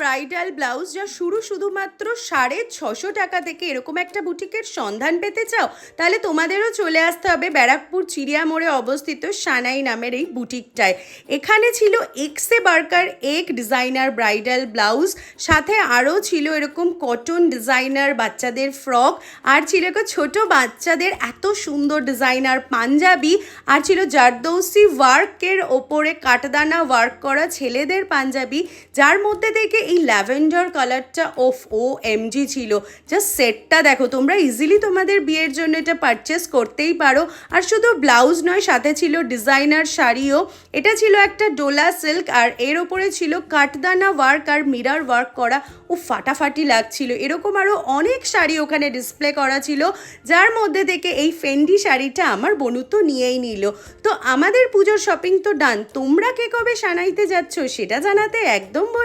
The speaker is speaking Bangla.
ব্রাইডাল ব্লাউজ যা শুধুমাত্র 650 টাকা থেকে এরকম একটা বুটিকের সন্ধান পেতে চাও, তাহলে তোমাদেরও চলে আসতে হবে ব্যারাকপুর চিড়িয়া মোড়ে অবস্থিত সানাই নামের এই বুটিকটায়। এখানে ছিল এক্সে বার্কার এক ডিজাইনার ব্রাইডাল ব্লাউজ, সাথে আরও ছিল এরকম কটন ডিজাইনার বাচ্চাদের ফ্রক, আর ছিল ছোট বাচ্চাদের এত সুন্দর ডিজাইনার পাঞ্জাবি, আর ছিল জারদৌসি ওয়ার্কের ওপরে কাটদানা ওয়ার্ক করা ছেলেদের পাঞ্জাবি, যার মধ্যে থেকে এই ল্যাভেন্ডার কালারটা OMG ছিল। জাস্ট সেটটা দেখো, তোমরা ইজিলি তোমাদের বিয়ের জন্য এটা পারচেস করতেই পারো। আর শুধু ব্লাউজ নয়, সাথে ছিল ডিজাইনার শাড়িও। এটা ছিল একটা ডোলা সিল্ক, আর এর ওপরে ছিল কাটদানা ওয়ার্ক আর মিরার ওয়ার্ক করা। ফাটাফাটি লাগছিল। এরকম আরও অনেক শাড়ি ওখানে ডিসপ্লে করা ছিল, যার মধ্যে থেকে এই ফেন্ডি শাড়িটা আমার বনু তো নিয়েই নিল। তো আমাদের পুজোর শপিং তো ডান। তোমরা কে কবে সানাইতে যাচ্ছ সেটা জানাতে একদম